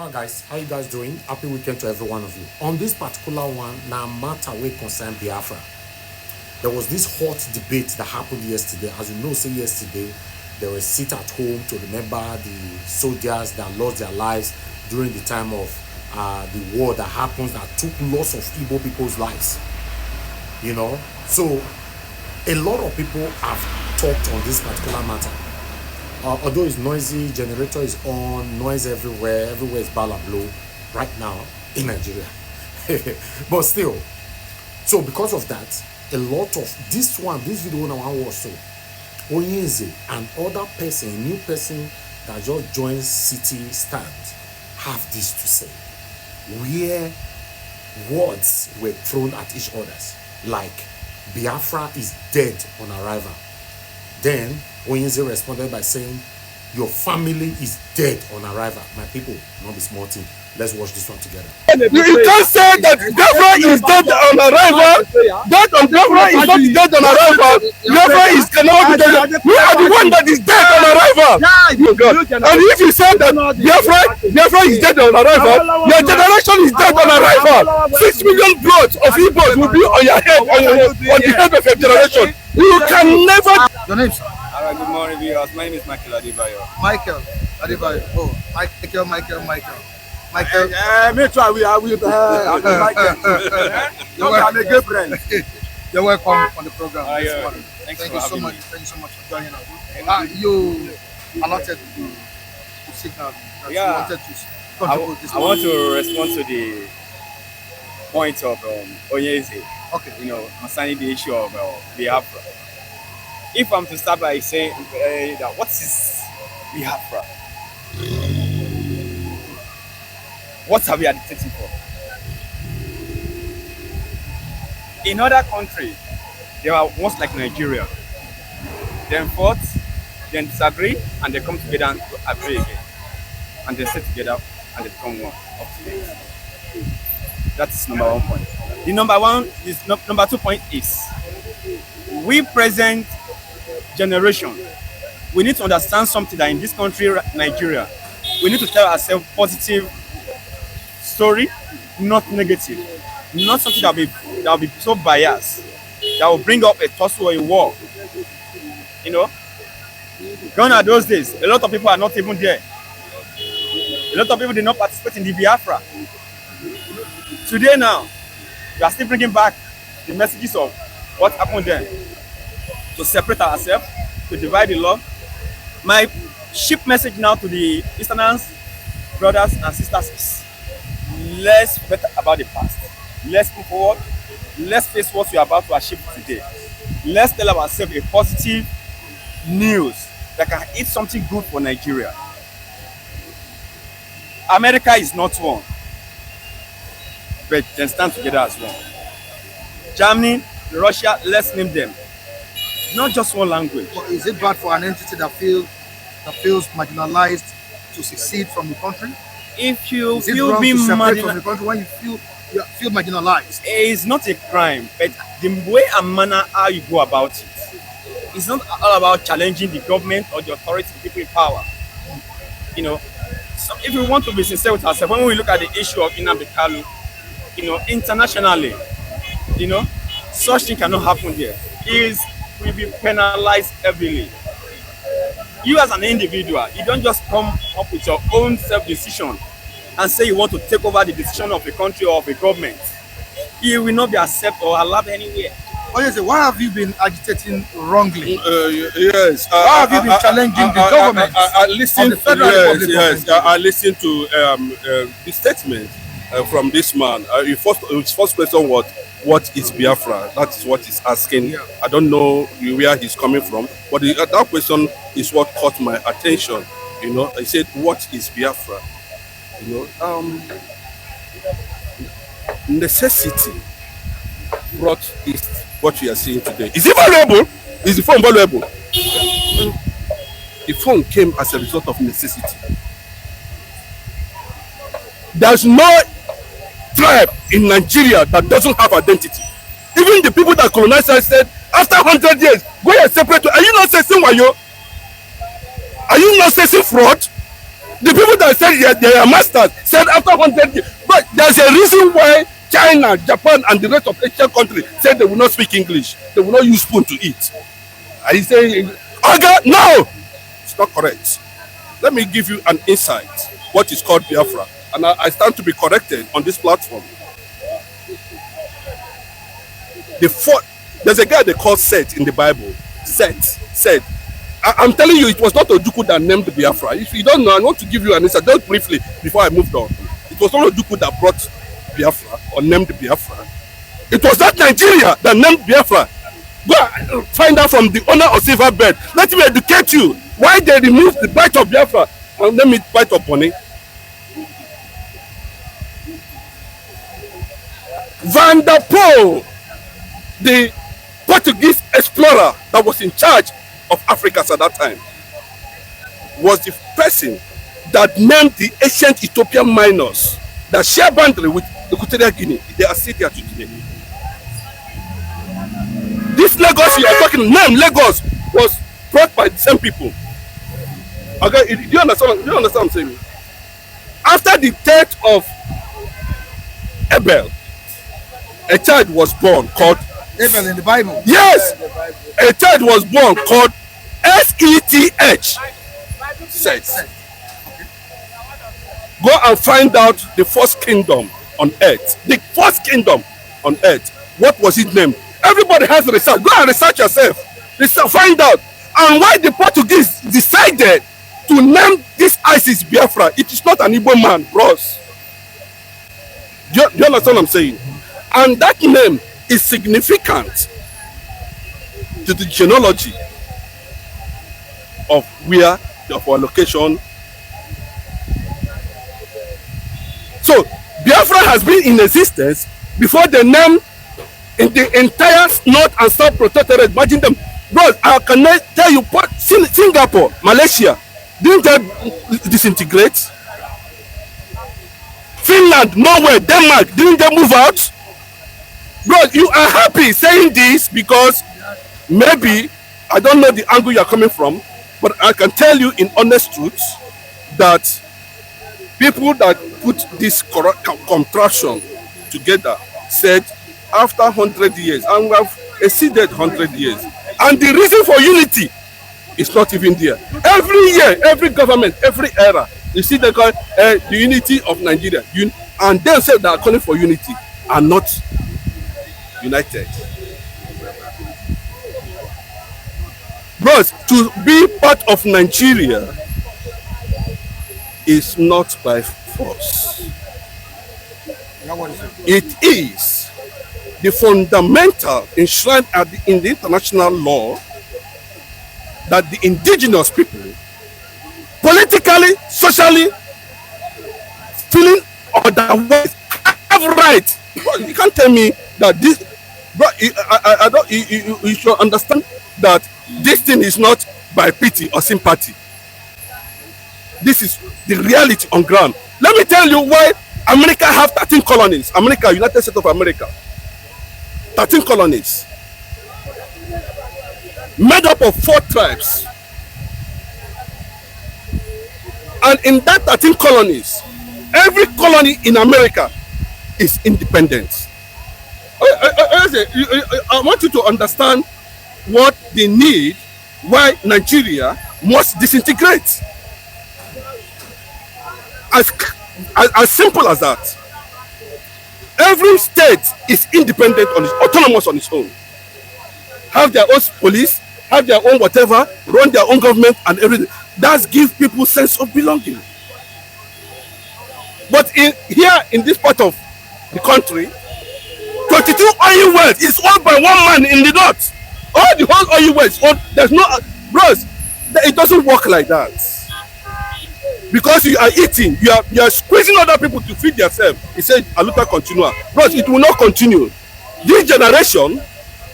Aloha guys, how you guys doing? Happy weekend to every one of you. On this particular one, now matter we concern Biafra. There was this hot debate that happened yesterday. As you know, say yesterday, there was sit at home to remember the soldiers that lost their lives during the time of the war that happens that took lots of Igbo people's lives. You know, so a lot of people have talked on this particular matter. Although it's noisy, generator is on, noise everywhere is balablo right now in Nigeria. But still, so because of that, a lot of this video now was so Onyeze and other person, a new person that just joined City Stand have this to say, where words were thrown at each other's, like Biafra is dead on arrival. Then Onyeze responded by saying, your family is dead on arrival. My people, not be small thing. Let's watch this one together. You can't say that Biafra is dead on arrival. That on Biafra is not dead on arrival. Biafra is cannot be dead. We are the one that is dead on arrival. And if you say that Biafra is dead on arrival, your generation is dead on arrival. 6 million bloods of Igbos will be on your head, on the head of your generation. You can never. Your name, sir? Alright, good morning, viewers. My name is Michael Adebayo. Michael Adebayo. Oh, Michael. Michael. Me too. We are with Michael. I'm a good friend. You're welcome on the program. Thank you so much. Thank you so much for joining us. You allotted to signal that you wanted to contribute this. I want to respond to the point of Onyeze. Okay. You know, concerning the issue of Biafra. If I'm to start by saying that what is Biafra? What are we agitating for? In other countries, they are once like Nigeria. Then fought, then disagree, and they come together and agree again. And they sit together and they become one up to date. That's number 1 point. The number 2 point is we present generation, we need to understand something that in this country, Nigeria, we need to tell ourselves positive story, not negative, not something that will be so biased, that will bring up a tussle or a war. You know, gone are those days. A lot of people are not even there. A lot of people did not participate in the Biafra. Today now, we are still bringing back the messages of what happened then, to separate ourselves, to divide the love. My ship message now to the Easterners, brothers and sisters is, let's forget about the past. Let's move forward. Let's face what we are about to achieve today. Let's tell ourselves a positive news that can eat something good for Nigeria. America is not one, but they stand together as one. Germany, Russia, let's name them. Not just one language. But is it bad for an entity that feels marginalized to succeed from the country? If you is it feel wrong being to separate from marginalized, the country when you feel marginalized? it's not a crime, but the way and manner how you go about it. It's not all about challenging the government or the authority, the people in power. You know, so if we want to be sincere with ourselves, when we look at the issue of Nnamdi Kanu, you know, internationally, you know, such thing cannot happen there. He will be penalized heavily. You as an individual, you don't just come up with your own self-decision and say you want to take over the decision of a country or of a government. You will not be accepted or allowed anywhere. Onyeze, why have you been agitating wrongly? Yes. Why have you been challenging the government? I listened to the statement from this man. His first question was, what is Biafra? That's what he's asking. Yeah. I don't know where he's coming from, but that question is what caught my attention. You know, I said, what is Biafra? You know, necessity brought is what we are seeing today. Is it valuable? Is the phone valuable? The phone came as a result of necessity. There's no tribe in Nigeria that doesn't have identity. Even the people that colonized us said, after 100 years, go and separate. Are you not saying wayo? Are you not saying fraud? The people that said they are masters said after 100 years. But there's a reason why China, Japan, and the rest of Asian countries said they will not speak English. They will not use spoon to eat. Are you saying, okay, no, it's not correct. Let me give you an insight, what is called Biafra. And I stand to be corrected on this platform. There's a guy they call Seth in the Bible. Seth. I'm telling you, it was not Ojukwu that named Biafra. If you don't know, I want to give you an insight just briefly before I moved on. It was not Ojukwu that brought Biafra or named Biafra. It was not Nigeria that named Biafra. Go and find out from the owner of Silverbird. Let me educate you why they removed the bite of Biafra and let me bite upon it. Van der Poel, the Portuguese explorer that was in charge of Africa at that time, was the person that named the ancient Ethiopian miners that share boundary with Equatorial Guinea. They are still there today. This Lagos you are talking, name Lagos, was brought by the same people. Okay, do you understand? Do you understand what I'm saying? After the death of Abel, a child was born called Abel in the Bible. Yes, a child was born called Seth. Seth. Go and find out the first kingdom on earth. The first kingdom on earth. What was it named? Everybody has research. Go and research yourself. Research, find out. And why the Portuguese decided to name this ISIS Biafra? It is not an Igbo man, bros. Do you understand what I'm saying? And that name is significant to the genealogy of where of our location. So Biafra has been in existence before the name in the entire North and South Protectorate. Imagine them, bro. I can tell you, Singapore, Malaysia, didn't they disintegrate? Finland, Norway, Denmark, didn't they move out? Bro, you are happy saying this because maybe I don't know the angle you are coming from, but I can tell you in honest truth that people that put this contraction together said after 100 years, and we have exceeded 100 years, and the reason for unity is not even there. Every year, every government, every era, you see they call the unity of Nigeria, and they say they are calling for unity and not united. Bros, to be part of Nigeria is not by force. It is the fundamental enshrined in the international law that the indigenous people, politically, socially, feeling otherwise, have right. Bro, you can't tell me that this, bro, I don't, you should understand that this thing is not by pity or sympathy. This is the reality on ground. Let me tell you why America have 13 colonies. America, United States of America. 13 colonies. Made up of 4 tribes. And in that 13 colonies, every colony in America is independent. I want you to understand what they need, why Nigeria must disintegrate. As simple as that. Every state is independent on its autonomous on its own. Have their own police, have their own whatever, run their own government and everything. That gives people sense of belonging. But here in this part of the country, 22 oil wells is owned by one man in the north. All the whole oil wells, there's no, bros, it doesn't work like that. Because you are eating, you are squeezing other people to feed yourself. He said, "Aluta continua." Bros, it will not continue. This generation,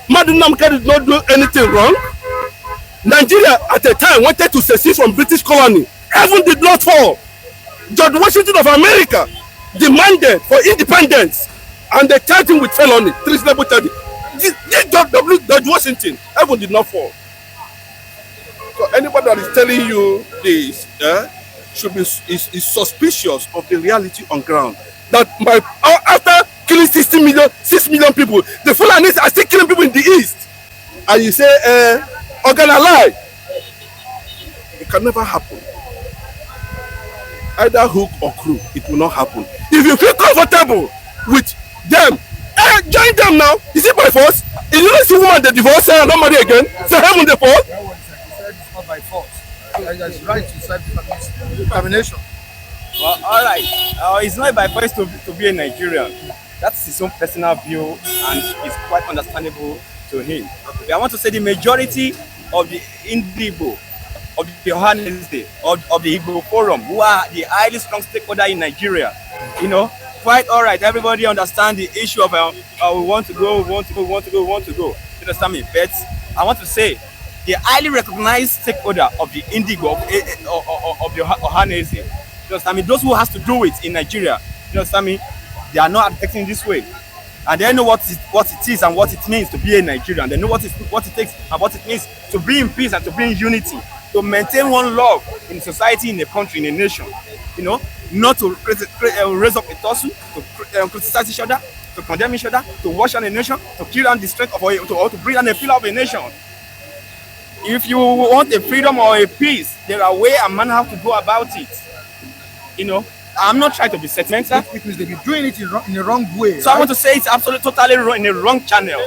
Madinamka did not do anything wrong. Nigeria at a time wanted to secede from British colony. Heaven did not fall. George Washington of America demanded for independence, and they charged him with felony, treasonable charges. This George Washington, heaven did not fall. So anybody that is telling you this, should be is suspicious of the reality on ground. That after killing 6 million people, the Fulanis are still killing people in the east. And you say, Organa lie. It can never happen. Either hook or crook, it will not happen. If you feel comfortable with them, join them now. Is it by force? Is you not see woman they divorce and not marry again? So heaven they fall? It's not by force. It's right to self-determination. Well, all right. It's not by choice to be a Nigerian. That's his own personal view, and it's quite understandable to him. But I want to say the majority of the Indigo, of the Johannesburg, of the Igbo Forum, who are the highly strong stakeholder in Nigeria, quite all right. Everybody understand the issue of we want to go. You understand me? But I want to say the highly recognized stakeholder of the Indigo of the Johannesburg. You understand me? Those who has to do it in Nigeria, you understand me? They are not acting this way, and they know what it is and what it means to be a Nigerian. They know what it takes and what it means to be in peace and to be in unity, to maintain one love in society, in a country, in a nation. Not to raise up a tussle, to criticize each other, to condemn each other, to wash down a nation, to kill down the strength of or to bring down a pillar of a nation. If you want a freedom or a peace, there are ways and manner how to go about it. I'm not trying to be sentimental. Because they've been doing it in the wrong way. So right? I want to say it's absolutely totally wrong, in a wrong channel.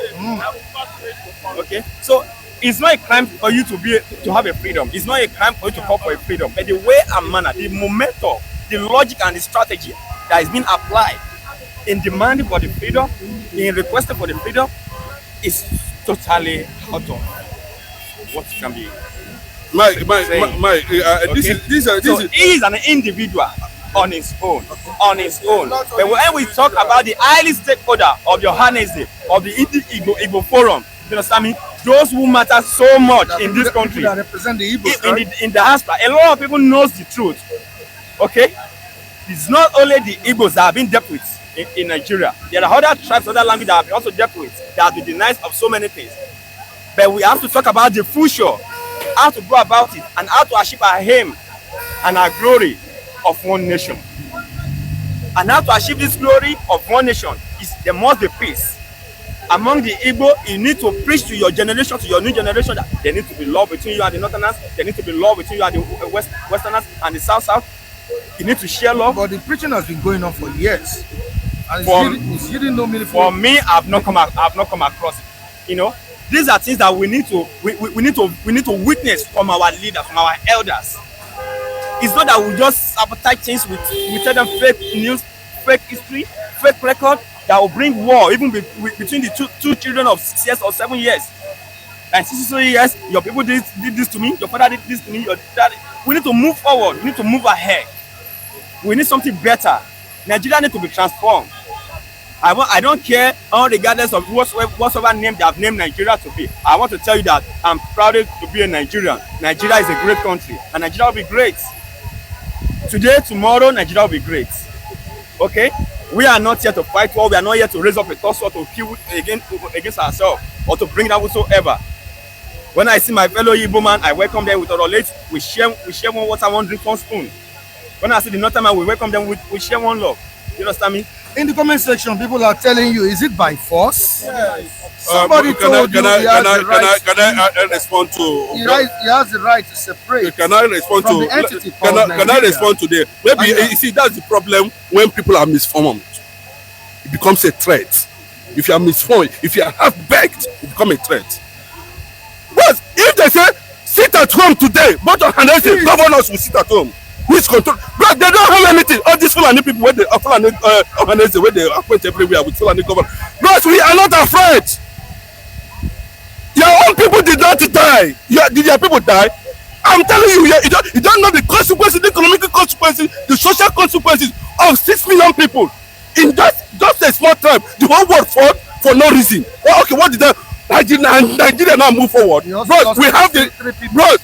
Okay? So it's not a crime for you to have a freedom. It's not a crime for you to call for a freedom. But the way and manner, the momentum, the logic and the strategy that is being applied in demanding for the freedom, in requesting for the freedom, is totally out of what can be. He is an individual on his own. But when we talk about the highly stakeholder of Johannesburg, of the Igbo Forum, you understand me? Those who matter so much in this country, that represent the Igbos, in the diaspora, a lot of people knows the truth. Okay, it's not only the Igbos that have been dealt with in Nigeria. There are other tribes, other languages that have been also dealt with, that have been denied of so many things. But we have to talk about the future, how to go about it, and how to achieve our aim and our glory of one nation. And how to achieve this glory of one nation is there must be peace. Among the Igbo, you need to preach to your generation, to your new generation, that there needs to be love between you and the Northerners, there needs to be love between you and the Westerners and the South. You need to share love. But the preaching has been going on for years. And for me, I've not come across it. These are things that we need to witness from our leaders, from our elders. It's not that we just sabotage things we tell them fake news, fake history, fake record that will bring war even between the two children of 6 years or 7 years. And 6 years, your people did this to me, your father did this to me, your dad. We need to move forward. We need to move ahead. We need something better. Nigeria needs to be transformed. I don't care, regardless of whatsoever name they have named Nigeria to be. I want to tell you that I'm proud to be a Nigerian. Nigeria is a great country, and Nigeria will be great. Today, tomorrow, Nigeria will be great. Okay? We are not here to fight war. We are not here to raise up a tussle to kill against ourselves or to bring down whatsoever. When I see my fellow Igbo man, I welcome them with our late. We share one water, one drink, one spoon. When I see the Northern man, we welcome them we share one love. You understand me? In the comment section, people are telling you, is it by force? Yes. Somebody told you he I respond to? He has the right to separate. Can I respond from to? The entity can I respond to that? Maybe you see that's the problem when people are misformed. It becomes a threat. If you are misformed, if you are half-baked, it becomes a threat. But if they say sit at home today, both of the governors will sit at home. Which control? But they don't have anything. All these Fulani people, where they organize the way they appoint everywhere with Fulani government. But we are not afraid. Your own people did not die. Did your people die? I'm telling you, you don't know the consequences, the economic consequences, the social consequences of 6 million people in just a small time. The whole world fought for no reason. Well, okay, what did that? Nigeria now move forward. Bros, we have the bros.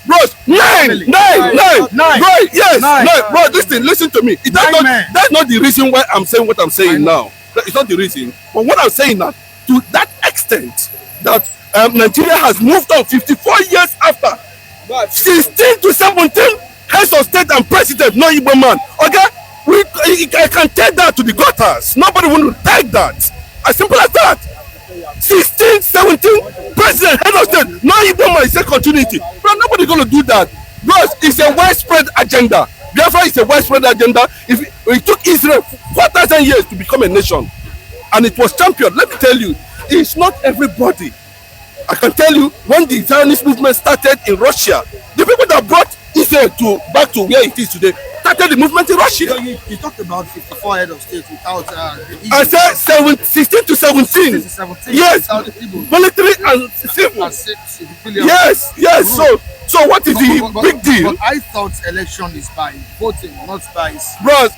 Nine. Right, yes. Nine. Bro, listen to me. That's not the reason why I'm saying what I'm saying now. It's not the reason. But what I'm saying now, to that extent, that Nigeria has moved on 54 years after. 16 to 17 heads of state and president, no Igbo man. Okay, I can take that to the gutters. Nobody will take that. As simple as that. 16, 17 president, head of state, no Igbo man, it's a continuity. But nobody gonna do that because it's a widespread agenda. Biafra is a widespread agenda. If it took Israel 4,000 years to become a nation, and it was championed, let me tell you, it's not everybody. I can tell you, when the Zionist movement started in Russia, the people that brought Israel back to where it is today started the movement in Russia. So you talked about 54 head of state without I said 16 to 17. 17 Yes, military and civil. Yes, yes. So what is the big deal? But I thought election is by voting, not by.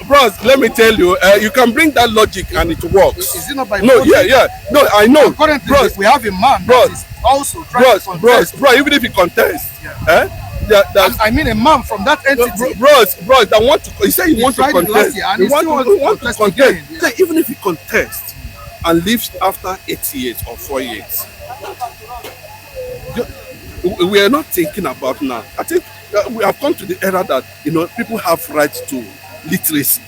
Bros, let me tell you, you can bring that logic and it works. Is it not by No, voting? yeah. No, I know. And currently, Bros, we have a man that is also trying to contest. bros, even if he contests, I mean a man from that entity. Bros, that want to. He said he wants to contest. He wants to contest again. Yeah. Even if he contests and leaves after 8 years or 4 years, we are not thinking about now. I think we have come to the era that people have rights to literacy.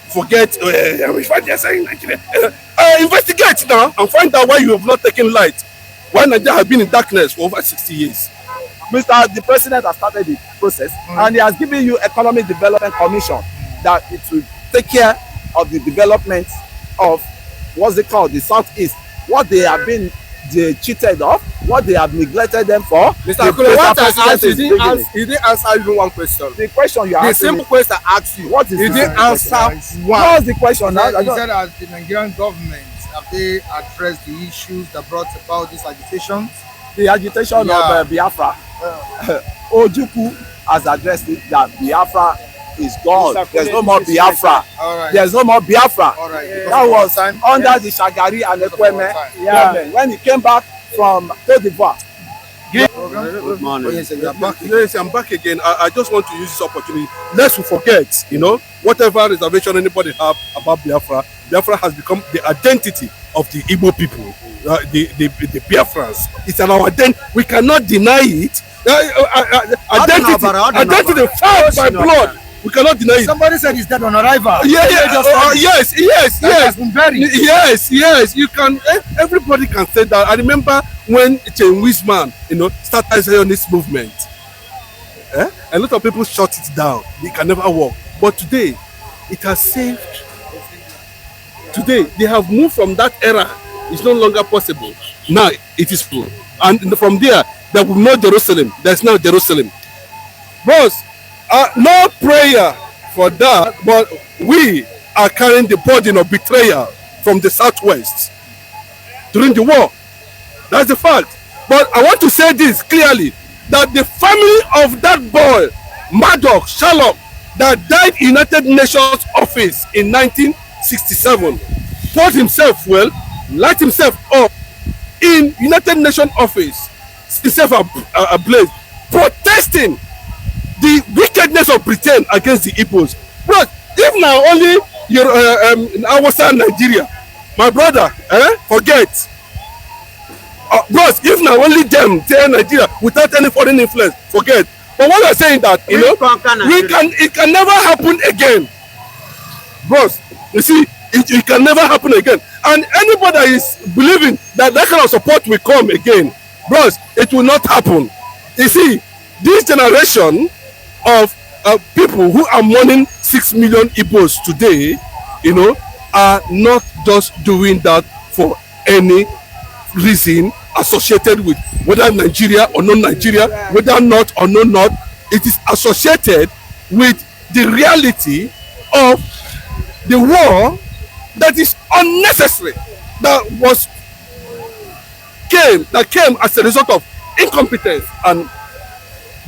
Forget what they're saying in Nigeria. Investigate now and find out why you have not taken light. Why Nigeria has been in darkness for over 60 years. The president has started the process and he has given you Economic Development Commission that it will take care of the development of what's it called, the Southeast, what they have been cheated of, what they have neglected them for. Mr. Akule, what I asked you, he didn't answer even one question. The question you asked, the simple question I asked you, what is he didn't answer one. What's the question? He said as the Nigerian government, have they addressed the issues that brought about this agitation? The agitation of Biafra. Ojukwu has addressed it that Biafra is gone. There's no more Biafra. There's no more Biafra. That was under the Shagari and Ekweme government when he came back from Cote d'Ivoire. Good morning. Yes, I'm back again. I just want to use this opportunity. Lest we forget, whatever reservation anybody have about Biafra, Biafra has become the identity of the Igbo people, the Biafrans. It's an identity. We cannot deny it. Identity found by blood. We cannot deny it. Somebody said he's dead on arrival. Yes. Has been buried. Yes. You can. Everybody can say that. I remember when Chen Wisman, started on this movement. A lot of people shut it down. They can never walk. But today, it has saved. Today, they have moved from that era. It's no longer possible. Now it is full. And from there will be no Jerusalem. There's no Jerusalem. Bros, no prayer for that, but we are carrying the burden of betrayal from the Southwest during the war. That's the fact. But I want to say this clearly, that the family of that boy, Maddox Shalom, that died in United Nations office in 1967, fought himself well, light himself up in United Nations office, himself ablaze, protesting the wickedness of Britain against the Igbos. But if now only Hausa Nigeria, my brother, forget. Bros, if now only them tell Nigeria without any foreign influence, forget. But what I'm saying that it can never happen again. Bros, you see, it can never happen again. And anybody that is believing that kind of support will come again, bros, it will not happen. You see, this generation of people who are mourning 6 million Igbos today, are not just doing that for any reason associated with whether Nigeria or non-Nigeria, whether not or not. It is associated with the reality of the war that is unnecessary, that came as a result of incompetence and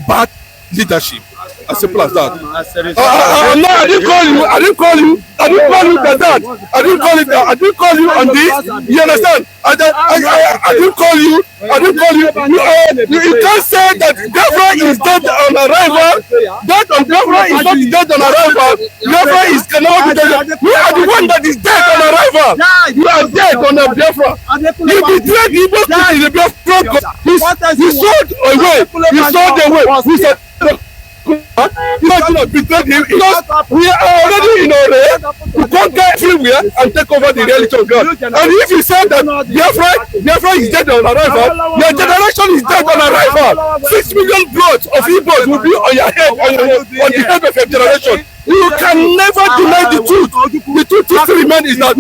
bad leadership. As simple as that. No, I didn't call you that. I didn't call you on this. You understand? I didn't call you. You can't say that Biafra is dead on arrival. That on Biafra is not dead on arrival. Biafra is cannot be dead. You are the one that is dead on arrival. You are dead on the Biafra. You betrayed Igbo people in the Biafra. He sold away. He sold away. He said, You should have betrayed him because we are already in a race to conquer everywhere and take over the reality of God. And if you say that Biafra is dead on arrival, your generation is dead on arrival. 6 million bloods of Igbos will be on your head, on the head of your generation. You can never deny the truth. The truth is to remain is that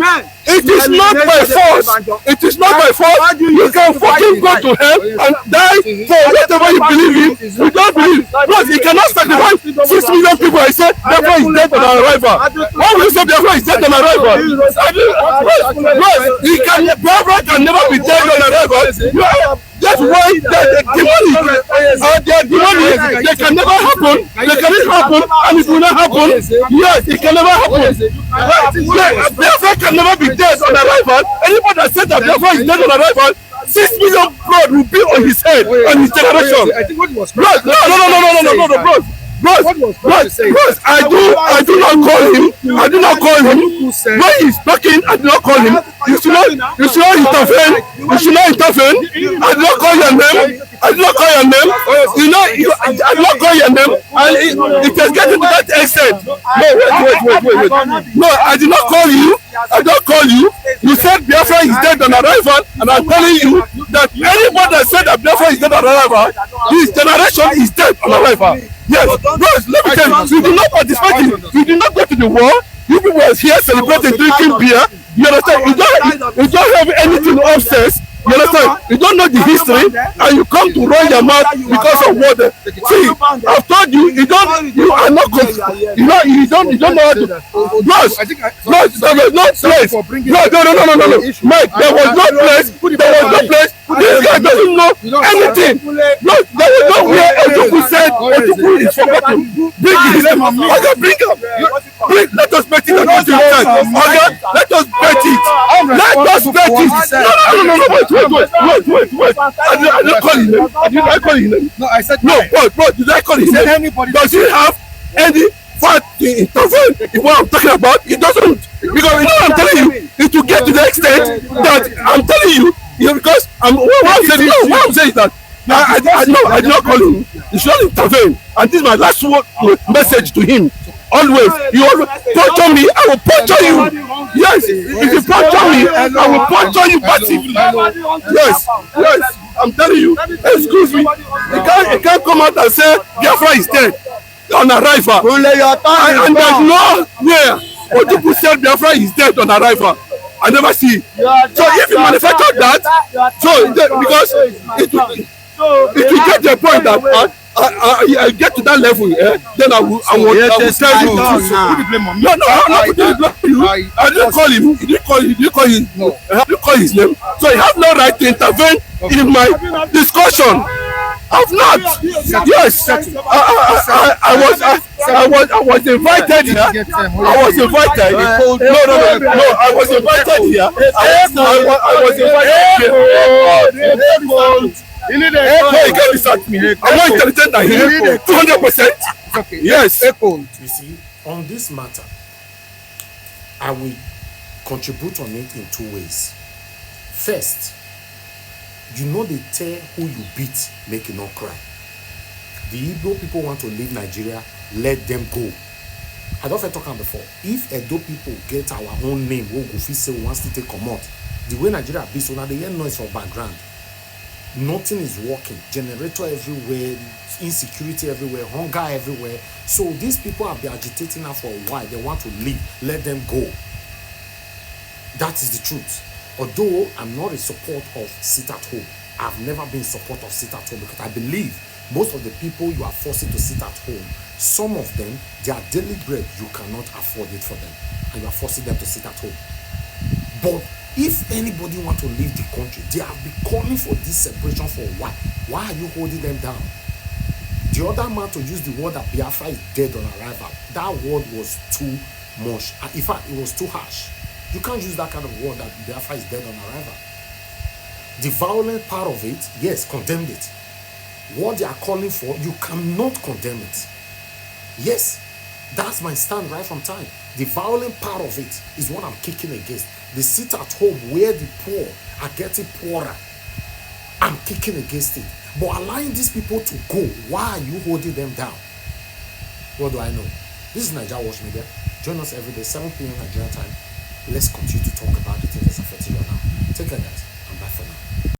it is not by force. It is not by force. You can fucking go to hell and die for whatever you believe in. You don't believe. Plus, you cannot sacrifice 6 million people. I said Biafra is dead on arrival. Why will you say Biafra is dead on arrival? Biafra can never be dead on arrival. That's why the demonic, they can never happen. They cannot happen, and it will not happen. Yes, it can never happen. Biafra can never be dead on arrival. Anybody that said that Biafra is dead on arrival, 6 million blood will be on his head and his generation. No, bro. Bros, I do not call him. When he's talking, I do not call him. You should not intervene. I do not call your name. I do not call your name. I do not call your name. And it is getting to that extent. No, wait. No, I did not call you. I don't call you. You said Biafra is dead on arrival, and I'm telling you that anybody that said that Biafra is dead on arrival, his generation is dead on arrival. Yes, bros, let me tell you, you did not participate in, you did not go to the war. You people were here celebrating, drinking beer. You understand? You don't have anything upstairs. You understand? You don't know the history, and you come to run your mouth because of what. See, I've told you, you are not. You don't know how to. Plus, there was no place. No. Mike, there was no place. This guy doesn't know anything. No, there was no where Ojuku said Ojuku is forgotten. Bring his name. Okay, bring him. Let us bet it. Okay, let us bet it. Wait. I didn't call his name. Did I call his name? No, I said no. Bro, did I call his name? Does he have any fact to intervene in what I'm talking about? It doesn't. Because you know what I'm telling you, it will get to the extent that I'm telling you, because what I'm saying is that I did not call him. He should intervene. And this is my last message to him. Always, you always puncture me, I will puncture you. Yes, if you puncture me, I will puncture you passively. Yes, I'm telling you. Excuse me. You can't come out and say Biafra is dead on arrival. And there's no where Ojuku said Biafra is dead on arrival. I never see it. So if you manufacture that, because it will get to a point that I get to that level, then I will tell you. No, I'm not putting the blame on you. I didn't call him. He didn't call his name. So he has no right to intervene in my discussion. I've not. Yes, I was invited here. I was invited. No. I was invited here. I was invited here. You can't distract me. I'm not intelligent than him. 200%. Okay. Yes. You see, on this matter, I will contribute on it in 2 ways. First, you know they tell who you beat, make you not cry. The Igbo people want to leave Nigeria, let them go. I don't talk about before. If Edo people get our own name, we go say we want to take come out. The way Nigeria be, so now they hear noise from background. Nothing is working. Generator everywhere, insecurity everywhere, hunger everywhere. So these people have been agitating now for a while. They want to leave. Let them go. That is the truth. Although I'm not in support of sit at home. I've never been in support of sit at home because I believe most of the people you are forcing to sit at home, some of them, their daily bread, you cannot afford it for them. And you are forcing them to sit at home. But if anybody want to leave the country, they have been calling for this separation for a while. Why are you holding them down? The other man to use the word that Biafra is dead on arrival, that word was too much. In fact, it was too harsh. You can't use that kind of word that Biafra is dead on arrival. The violent part of it, yes, condemned it. What they are calling for, you cannot condemn it. Yes, that's my stand right from time. The violent part of it is what I'm kicking against. The sit at home where the poor are getting poorer. I'm kicking against it. But allowing these people to go, why are you holding them down? What do I know? This is NAIJA Watch Media. Join us every day, 7 p.m. Nigerian time. Let's continue to talk about the things